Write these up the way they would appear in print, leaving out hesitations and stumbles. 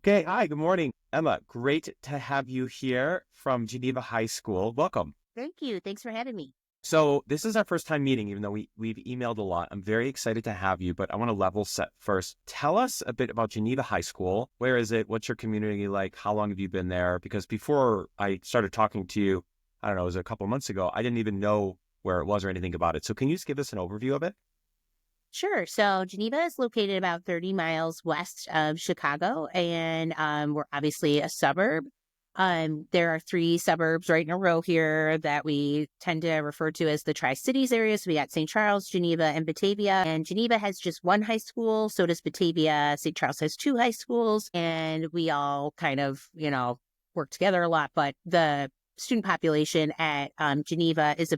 Okay, hi, good morning, Emma. Great to have you here from Geneva High School. Welcome. Thank you. Thanks for having me. So this is our first time meeting, even though we've emailed a lot. I'm very excited to have you, but I want to level set first. Tell us a bit about Geneva High School. Where is it? What's your community like? How long have you been there? Because before I started talking to you, I don't know, it was a couple of months ago, I didn't even know where it was or anything about it. So can you just give us an overview of it? Sure. So Geneva is located about 30 miles west of Chicago, and we're obviously a suburb. There are three suburbs right in a row here that we tend to refer to as the Tri-Cities area. So we got St. Charles, Geneva, and Batavia. And Geneva has just one high school. So does Batavia. St. Charles has two high schools. And we all kind of, work together a lot. But the student population at Geneva is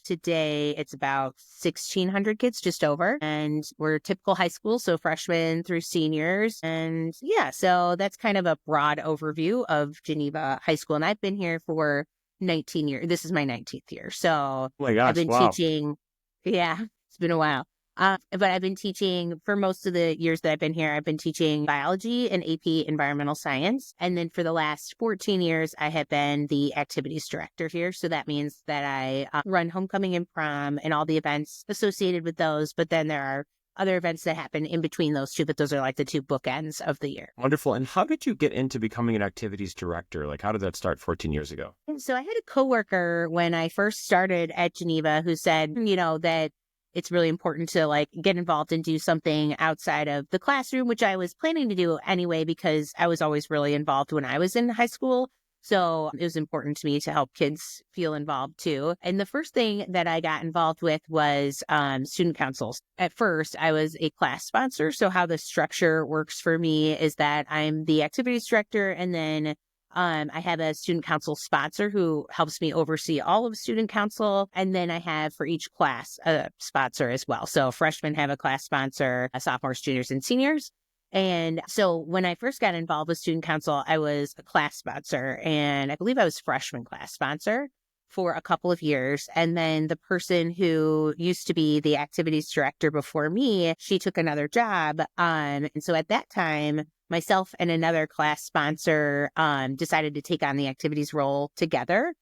today, it's about 1,600 kids, just over. And we're a typical high school, so freshmen through seniors. And yeah, so that's kind of a broad overview of Geneva High School. And I've been here for 19 years. This is my 19th year. So Oh my I've gosh, been wow. teaching. Yeah, it's been a while. But I've been teaching for most of the years that I've been here. I've been teaching biology and AP environmental science. And then for the last 14 years, I have been the activities director here. So that means that I run homecoming and prom and all the events associated with those. But then there are other events that happen in between those two, but those are like the two bookends of the year. Wonderful. And how did you get into becoming an activities director? Like, how did that start 14 years ago? And so I had a coworker when I first started at Geneva who said, that it's really important to like get involved and do something outside of the classroom, which I was planning to do anyway, because I was always really involved when I was in high school. So it was important to me to help kids feel involved too. And the first thing that I got involved with was student councils. At first, I was a class sponsor. So how the structure works for me is that I'm the activities director, and then I have a student council sponsor who helps me oversee all of student council. And then I have for each class a sponsor as well. So freshmen have a class sponsor, sophomores, juniors, and seniors. And so when I first got involved with student council, I was a class sponsor, and I believe I was freshman class sponsor for a couple of years. And then the person who used to be the activities director before me, she took another job. And so at that time, myself and another class sponsor decided to take on the activities role together.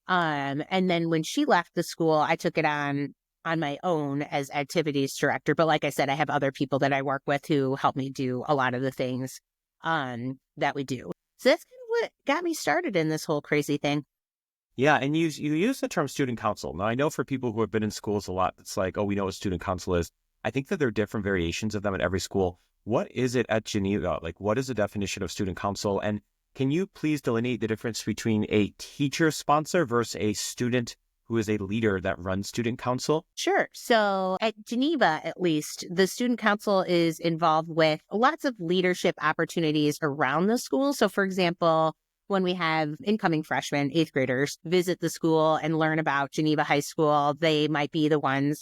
And then when she left the school, I took it on my own as activities director. But like I said, I have other people that I work with who help me do a lot of the things that we do. So that's kind of what got me started in this whole crazy thing. Yeah, and you use the term student council. Now, I know for people who have been in schools a lot, it's like, oh, we know what student council is. I think that there are different variations of them at every school. What is it at Geneva? Like, what is the definition of student council? And can you please delineate the difference between a teacher sponsor versus a student who is a leader that runs student council? Sure. So at Geneva, at least, the student council is involved with lots of leadership opportunities around the school. So, for example, when we have incoming freshmen, eighth graders, visit the school and learn about Geneva High School, they might be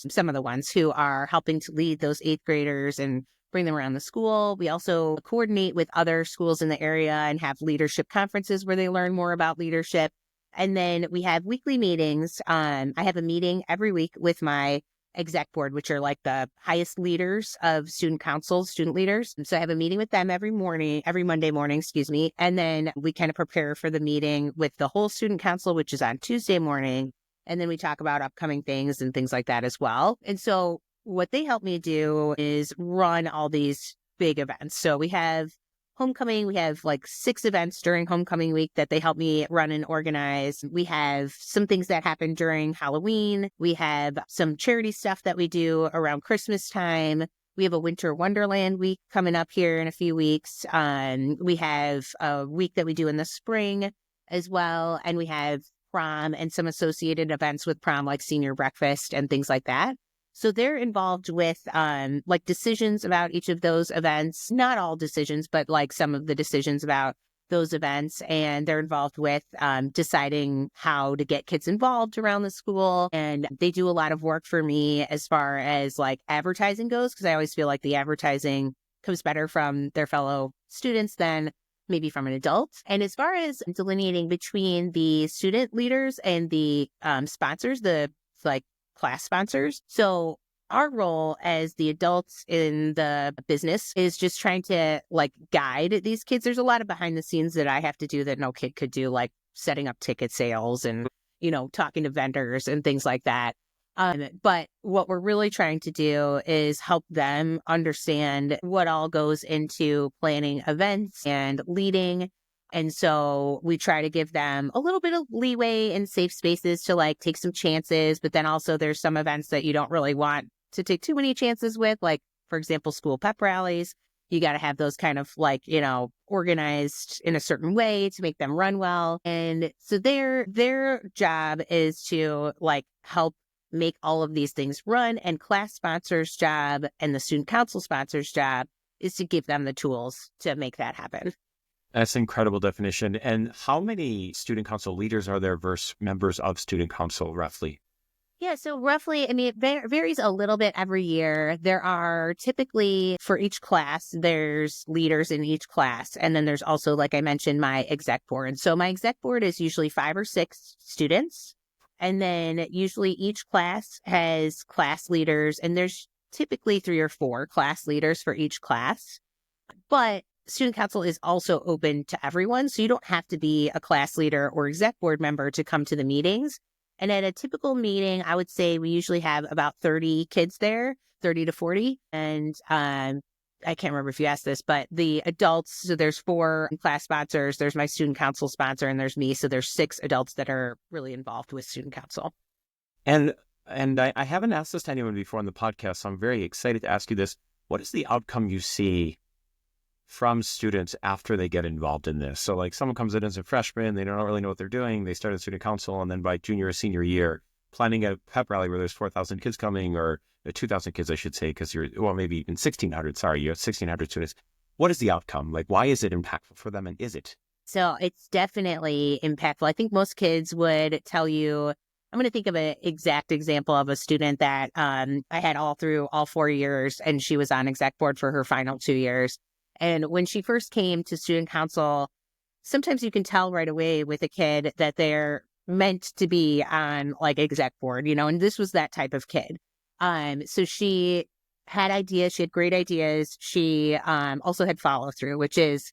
some of the ones who are helping to lead those eighth graders and bring them around the school. We also coordinate with other schools in the area and have leadership conferences where they learn more about leadership. And then we have weekly meetings. I have a meeting every week with my exec board, which are like the highest leaders of student councils, student leaders. And so I have a meeting with them every Monday morning, excuse me. And then we kind of prepare for the meeting with the whole student council, which is on Tuesday morning. And then we talk about upcoming things and things like that as well. And so what they help me do is run all these big events. So we have homecoming. We have like 6 events during homecoming week that they help me run and organize. We have some things that happen during Halloween. We have some charity stuff that we do around Christmas time. We have a winter wonderland week coming up here in a few weeks. We have a week that we do in the spring as well. And we have prom and some associated events with prom, like senior breakfast and things like that. So they're involved with like decisions about each of those events, not all decisions, but like some of the decisions about those events. And they're involved with deciding how to get kids involved around the school. And they do a lot of work for me as far as like advertising goes, because I always feel like the advertising comes better from their fellow students than maybe from an adult. And as far as delineating between the student leaders and the sponsors, the like class sponsors. So our role as the adults in the business is just trying to like guide these kids. There's a lot of behind the scenes that I have to do that no kid could do, like setting up ticket sales and, talking to vendors and things like that. But what we're really trying to do is help them understand what all goes into planning events and leading. And so we try to give them a little bit of leeway and safe spaces to like take some chances. But then also there's some events that you don't really want to take too many chances with, like, for example, school pep rallies. You got to have those kind of like, organized in a certain way to make them run well. And so their job is to like help make all of these things run. And class sponsors' job and the student council sponsors' job is to give them the tools to make that happen. That's an incredible definition. And how many student council leaders are there versus members of student council roughly? Yeah, so roughly, I mean, it varies a little bit every year. There are typically, for each class, there's leaders in each class. And then there's also, like I mentioned, my exec board. So my exec board is usually 5 or 6 students. And then usually each class has class leaders, and there's typically 3 or 4 class leaders for each class. But student council is also open to everyone. So you don't have to be a class leader or exec board member to come to the meetings. And at a typical meeting, I would say we usually have about 30 kids there, 30 to 40. And I can't remember if you asked this, but the adults, so there's 4 class sponsors, there's my student council sponsor, and there's me. So there's 6 adults that are really involved with student council. And I haven't asked this to anyone before on the podcast, so I'm very excited to ask you this. What is the outcome you see from students after they get involved in this? So like someone comes in as a freshman, they don't really know what they're doing. They start at student council, and then by junior or senior year, planning a pep rally where there's 4,000 kids coming, or 2,000 kids, I should say, because maybe even 1,600, sorry, you have 1,600 students. What is the outcome? Like, why is it impactful for them? And is it? So it's definitely impactful. I think most kids would tell you, I'm going to think of an exact example of a student that I had all through all 4 years, and she was on exec board for her final 2 years. And when she first came to student council, sometimes you can tell right away with a kid that they're meant to be on like exec board, and this was that type of kid. So she had ideas. She had great ideas. She also had follow through, which is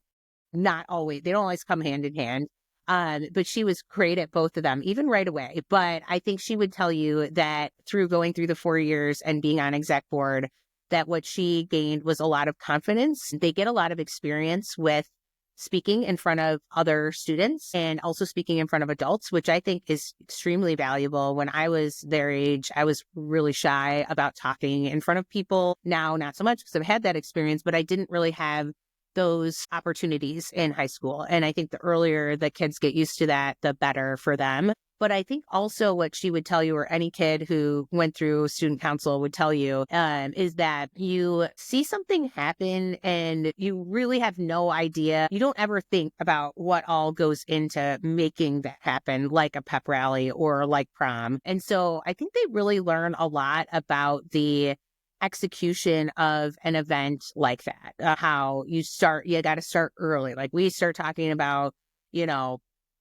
not always, they don't always come hand in hand. But she was great at both of them, even right away. But I think she would tell you that through going through the 4 years and being on exec board, that what she gained was a lot of confidence. They get a lot of experience with speaking in front of other students and also speaking in front of adults, which I think is extremely valuable. When I was their age, I was really shy about talking in front of people. Now, not so much because I've had that experience, but I didn't really have those opportunities in high school. And I think the earlier the kids get used to that, the better for them. But I think also what she would tell you, or any kid who went through student council would tell you, is that you see something happen and you really have no idea. You don't ever think about what all goes into making that happen, like a pep rally or like prom. And so I think they really learn a lot about the execution of an event like that, how you got to start early. Like we start talking about,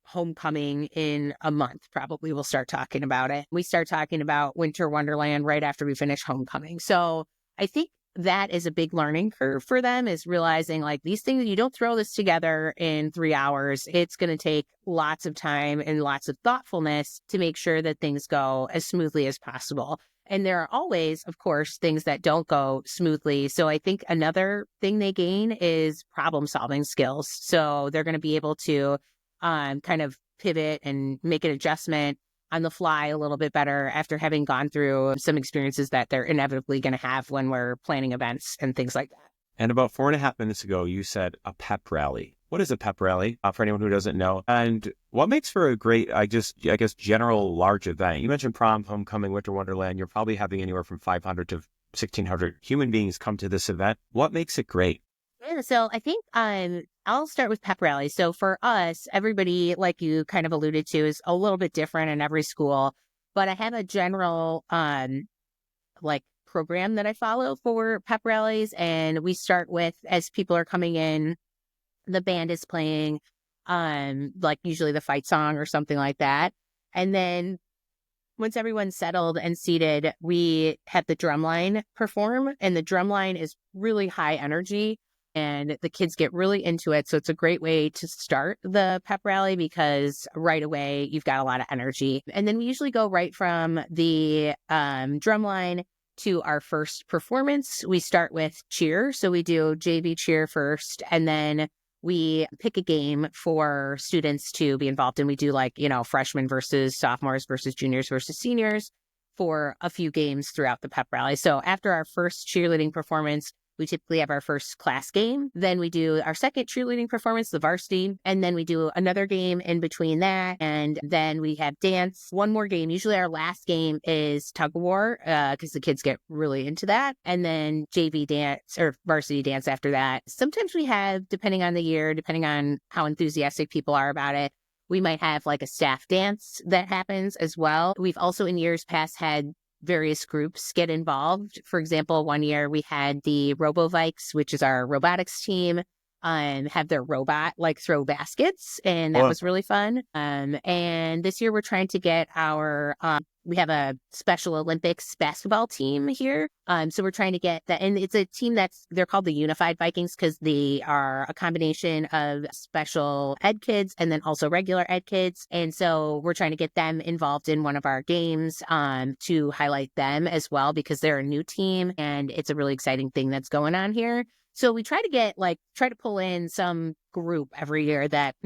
homecoming in a month. Probably we'll start talking about it. We start talking about Winter Wonderland right after we finish homecoming. So I think that is a big learning curve for them, is realizing like these things, you don't throw this together in 3 hours. It's going to take lots of time and lots of thoughtfulness to make sure that things go as smoothly as possible. And there are always, of course, things that don't go smoothly. So I think another thing they gain is problem solving skills. So they're going to be able to kind of pivot and make an adjustment on the fly a little bit better after having gone through some experiences that they're inevitably going to have when we're planning events and things like that. And about 4.5 minutes ago, you said a pep rally. What is a pep rally, for anyone who doesn't know? And what makes for a great, I guess, general large event? You mentioned prom, homecoming, Winter Wonderland. You're probably having anywhere from 500 to 1,600 human beings come to this event. What makes it great? Yeah, so I think I'll start with pep rallies. So for us, everybody, like you kind of alluded to, is a little bit different in every school. But I have a general like program that I follow for pep rallies, and we start with, as people are coming in, the band is playing, like usually the fight song or something like that, and then Once everyone's settled and seated, we have the drum line perform, and the drum line is really high energy and the kids get really into it. So it's a great way to start the pep rally because right away you've got a lot of energy. And then we usually go right from the drum line to our first performance. We start with cheer. So we do JV cheer first, and then we pick a game for students to be involved in. We do like, freshmen versus sophomores versus juniors versus seniors for a few games throughout the pep rally. So after our first cheerleading performance, we typically have our first class game. Then we do our second cheerleading performance, the varsity. And then we do another game in between that. And then we have dance, one more game. Usually our last game is tug of war because the kids get really into that. And then JV dance or varsity dance after that. Sometimes we have, depending on the year, depending on how enthusiastic people are about it, we might have like a staff dance that happens as well. We've also in years past had various groups get involved. For example, one year we had the RoboVikes, which is our robotics team, have their robot like throw baskets, and that was really fun. And this year we're trying to get our we have a Special Olympics basketball team here. So we're trying to get that, and it's a team they're called the Unified Vikings because they are a combination of special ed kids and then also regular ed kids. And so we're trying to get them involved in one of our games to highlight them as well because they're a new team and it's a really exciting thing that's going on here. So we try to pull in some group every year that,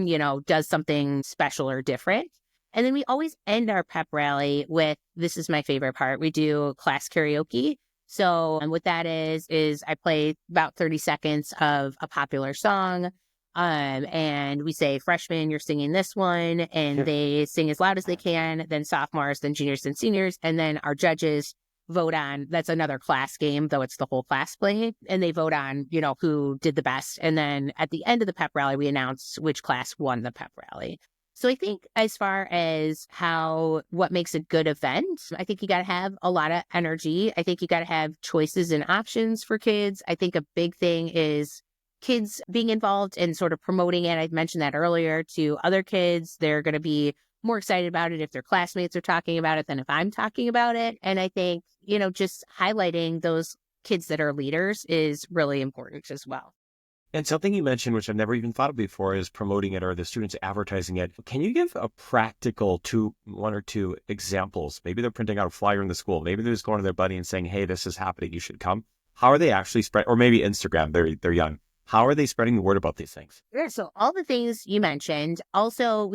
does something special or different. And then we always end our pep rally with, this is my favorite part, we do class karaoke. So what that is I play about 30 seconds of a popular song. And we say, freshmen, you're singing this one. And they sing as loud as they can, then sophomores, then juniors, then seniors. And then our judges vote on, that's another class game, though it's the whole class playing. And they vote on, who did the best. And then at the end of the pep rally, we announce which class won the pep rally. So I think as far as what makes a good event, I think you got to have a lot of energy. I think you got to have choices and options for kids. I think a big thing is kids being involved and sort of promoting it. I mentioned that earlier to other kids. They're going to be more excited about it if their classmates are talking about it than if I'm talking about it. And I think, just highlighting those kids that are leaders is really important as well. And something you mentioned, which I've never even thought of before, is promoting it or the students advertising it. Can you give a practical one or two examples? Maybe they're printing out a flyer in the school. Maybe they're just going to their buddy and saying, hey, this is happening. You should come. How are they actually spreading? Or maybe Instagram. They're young. How are they spreading the word about these things? Sure. So all the things you mentioned. Also,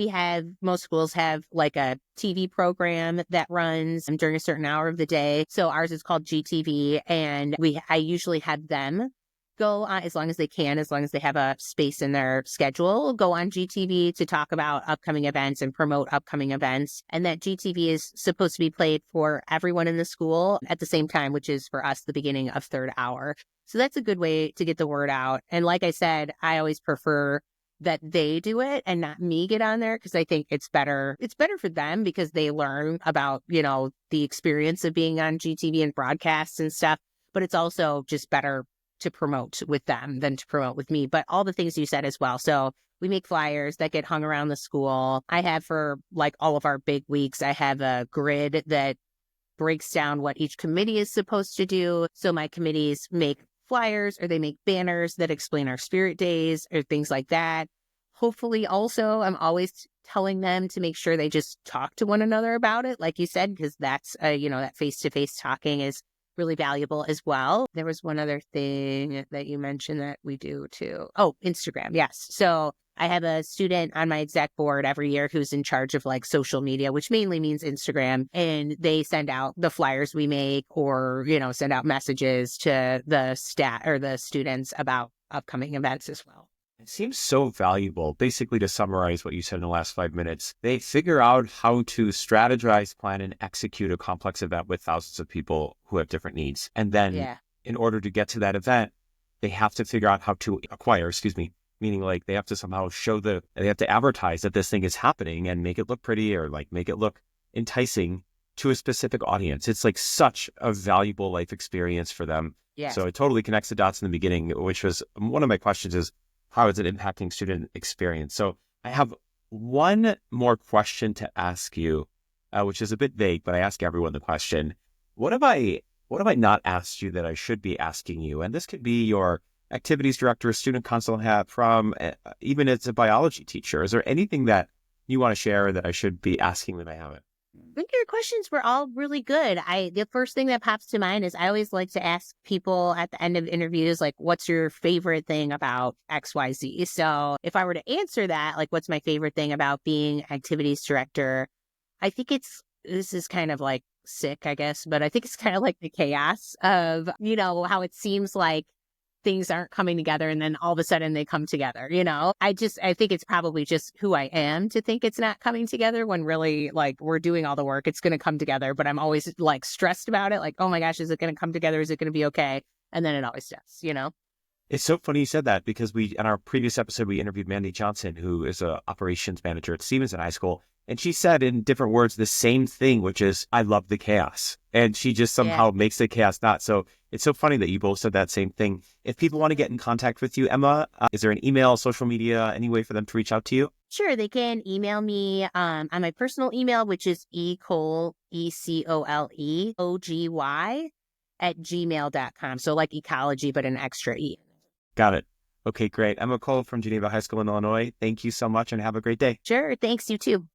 most schools have like a TV program that runs during a certain hour of the day. So ours is called GTV. And I usually have them go on as long as they can, as long as they have a space in their schedule, go on GTV to talk about upcoming events and promote upcoming events. And that GTV is supposed to be played for everyone in the school at the same time, which is for us the beginning of third hour. So that's a good way to get the word out. And like I said, I always prefer that they do it and not me get on there because I think it's better. It's better for them because they learn about, the experience of being on GTV and broadcasts and stuff. But it's also just better to promote with them than to promote with me. But all the things you said as well. So we make flyers that get hung around the school. I have for like all of our big weeks, I have a grid that breaks down what each committee is supposed to do. So my committees make flyers or they make banners that explain our spirit days or things like that. Hopefully also, I'm always telling them to make sure they just talk to one another about it, like you said, because that's, that face-to-face talking is really valuable as well. There was one other thing that you mentioned that we do too. Oh, Instagram. Yes. So I have a student on my exec board every year who's in charge of like social media, which mainly means Instagram. And they send out the flyers we make or, send out messages to the staff or the students about upcoming events as well. It seems so valuable. Basically, to summarize what you said in the last 5 minutes, they figure out how to strategize, plan, and execute a complex event with thousands of people who have different needs. And then in order to get to that event, they have to figure out how to acquire, meaning like they have to somehow they have to advertise that this thing is happening and make it look pretty or like make it look enticing to a specific audience. It's like such a valuable life experience for them. Yes. So it totally connects the dots in the beginning, which was one of my questions is, how is it impacting student experience? So I have one more question to ask you. which is a bit vague, but I ask everyone the question, what have I not asked you that I should be asking you? And this could be your activities director, student council hat from even as a biology teacher. Is there anything that you want to share that I should be asking that I haven't? I think your questions were all really good. The first thing that pops to mind is I always like to ask people at the end of interviews, like, what's your favorite thing about XYZ? So if I were to answer that, like, what's my favorite thing about being activities director? I think this is kind of like sick, I guess, but I think it's kind of like the chaos of, how it seems like things aren't coming together and then all of a sudden they come together, I think it's probably just who I am to think it's not coming together when really like we're doing all the work. It's going to come together, but I'm always like stressed about it. Like, oh my gosh, is it going to come together? Is it going to be okay? And then it always does. It's so funny you said that because in our previous episode, we interviewed Mandy Johnson, who is a operations manager at Stevenson High School. And she said in different words the same thing, which is, I love the chaos. And she just Yeah. somehow makes the chaos not. So it's so funny that you both said that same thing. If people want to get in contact with you, Emma, is there an email, social media, any way for them to reach out to you? Sure, they can email me on my personal email, which is ecoleogy @gmail.com. So like ecology, but an extra E. Got it. Okay, great. Emma Cole from Geneva High School in Illinois. Thank you so much and have a great day. Sure. Thanks. You too.